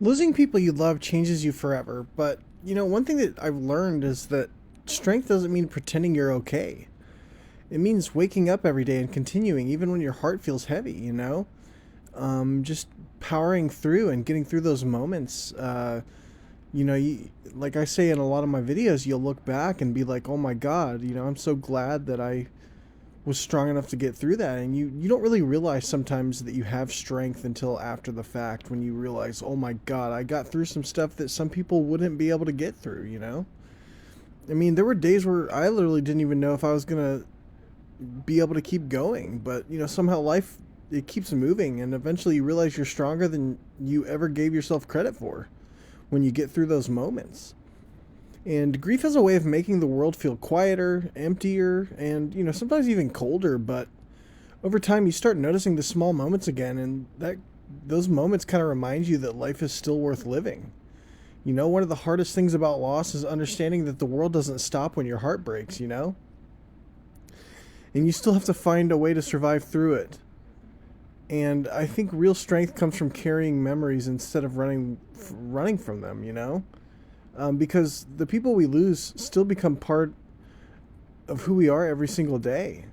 Losing people you love changes you forever, but one thing that I've learned is that strength doesn't mean pretending you're okay. It means waking up every day and continuing even when your heart feels heavy. Just powering through and getting through those moments. Like I say in a lot of my videos, you'll look back and be like, oh my God, I'm so glad that I was strong enough to get through that. And you don't really realize sometimes that you have strength until after the fact, when you realize, oh my God, I got through some stuff that some people wouldn't be able to get through. I mean, there were days where I literally didn't even know if I was going to be able to keep going, but somehow life, it keeps moving, and eventually you realize you're stronger than you ever gave yourself credit for when you get through those moments. And grief has a way of making the world feel quieter, emptier, and sometimes even colder. But over time, you start noticing the small moments again, and that those moments kind of remind you that life is still worth living. One of the hardest things about loss is understanding that the world doesn't stop when your heart breaks, and you still have to find a way to survive through it. And I think real strength comes from carrying memories instead of running from them. Because the people we lose still become part of who we are every single day.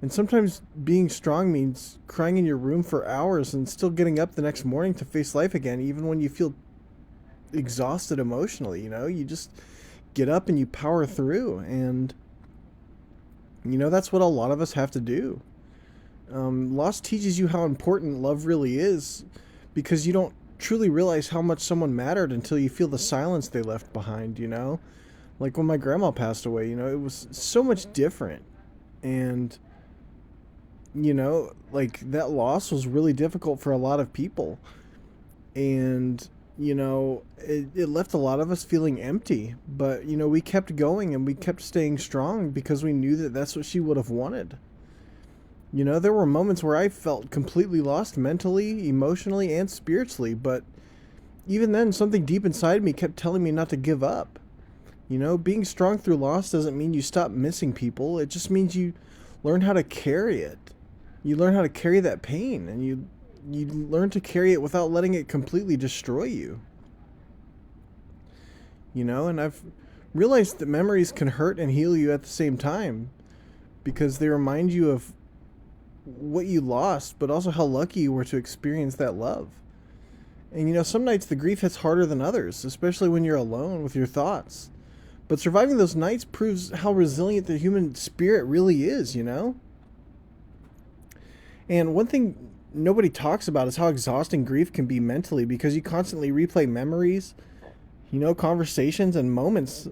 And sometimes being strong means crying in your room for hours and still getting up the next morning to face life again, even when you feel exhausted emotionally. You just get up and you power through. And, that's what a lot of us have to do. Loss teaches you how important love really is, because you don't truly realize how much someone mattered until you feel the silence they left behind. Like when my grandma passed away, it was so much different. And, like that loss was really difficult for a lot of people. And, it left a lot of us feeling empty. But, we kept going and we kept staying strong because we knew that that's what she would have wanted. There were moments where I felt completely lost mentally, emotionally, and spiritually, but even then, something deep inside me kept telling me not to give up. Being strong through loss doesn't mean you stop missing people, it just means you learn how to carry it. You learn how to carry that pain, and you learn to carry it without letting it completely destroy you. And I've realized that memories can hurt and heal you at the same time, because they remind you of what you lost, but also how lucky you were to experience that love. And some nights the grief hits harder than others, especially when you're alone with your thoughts. But surviving those nights proves how resilient the human spirit really is. And one thing nobody talks about is how exhausting grief can be mentally, because you constantly replay memories, conversations and moments,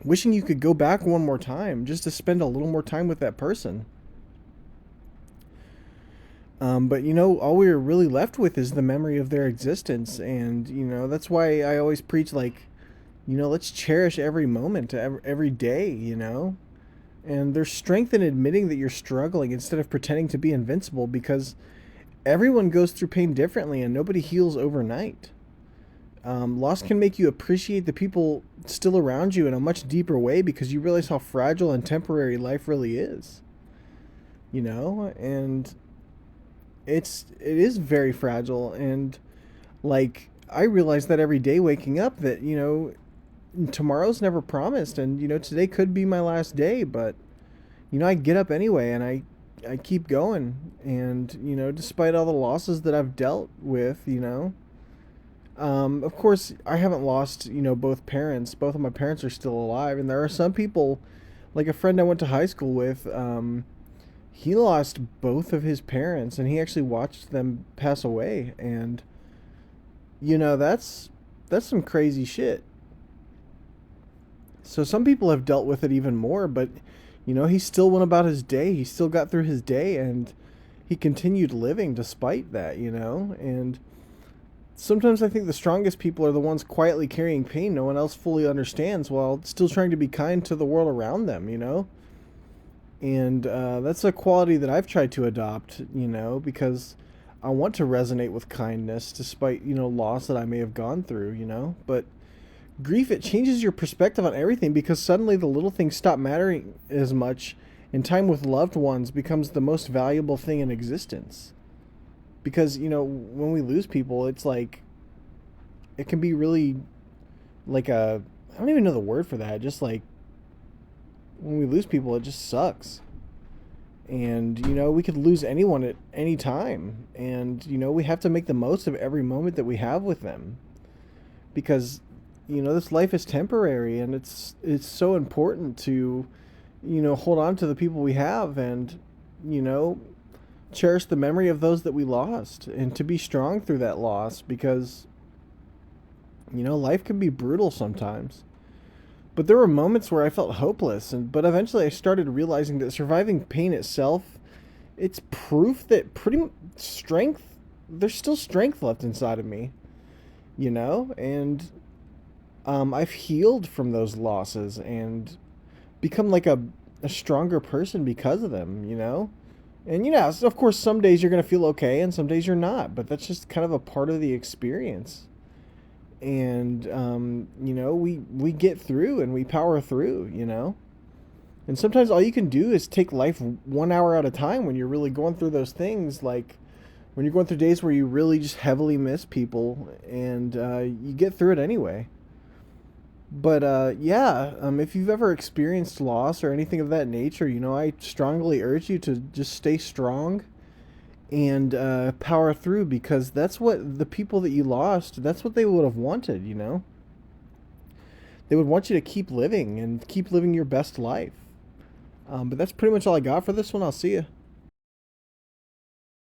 wishing you could go back one more time just to spend a little more time with that person. But all we are really left with is the memory of their existence, and that's why I always preach, like, let's cherish every moment, every day. And there's strength in admitting that you're struggling instead of pretending to be invincible, because everyone goes through pain differently, and nobody heals overnight. Loss can make you appreciate the people still around you in a much deeper way, because you realize how fragile and temporary life really is. And it is very fragile. And like I realize that every day waking up, that tomorrow's never promised, and today could be my last day, but I get up anyway, and I keep going. And despite all the losses that I've dealt with, of course I haven't lost both parents. Both of my parents are still alive, and there are some people, like a friend I went to high school with, he lost both of his parents, and he actually watched them pass away. And that's some crazy shit. So some people have dealt with it even more, but he still went about his day. He still got through his day, and he continued living despite that. And sometimes I think the strongest people are the ones quietly carrying pain no one else fully understands, while still trying to be kind to the world around them. And that's a quality that I've tried to adopt, because I want to resonate with kindness despite, loss that I may have gone through. But grief, it changes your perspective on everything, because suddenly the little things stop mattering as much, and time with loved ones becomes the most valuable thing in existence. Because, when we lose people, it's like it can be really like a, I don't even know the word for that. Just like when we lose people, it just sucks. And, we could lose anyone at any time. And, we have to make the most of every moment that we have with them. Because, this life is temporary, and it's so important to, hold on to the people we have, and, you know, cherish the memory of those that we lost, and to be strong through that loss, because, life can be brutal sometimes. But there were moments where I felt hopeless, but eventually I started realizing that surviving pain itself, it's proof that strength, there's still strength left inside of me, and I've healed from those losses and become like a stronger person because of them, And of course, some days you're going to feel okay and some days you're not, but that's just kind of a part of the experience. And we get through and we power through, and sometimes all you can do is take life 1 hour at a time when you're really going through those things, like when you're going through days where you really just heavily miss people, and you get through it anyway. But yeah, if you've ever experienced loss or anything of that nature, I strongly urge you to just stay strong and power through, because that's what the people that you lost, that's what they would have wanted, They would want you to keep living and keep living your best life. But that's pretty much all I got for this one. I'll see you.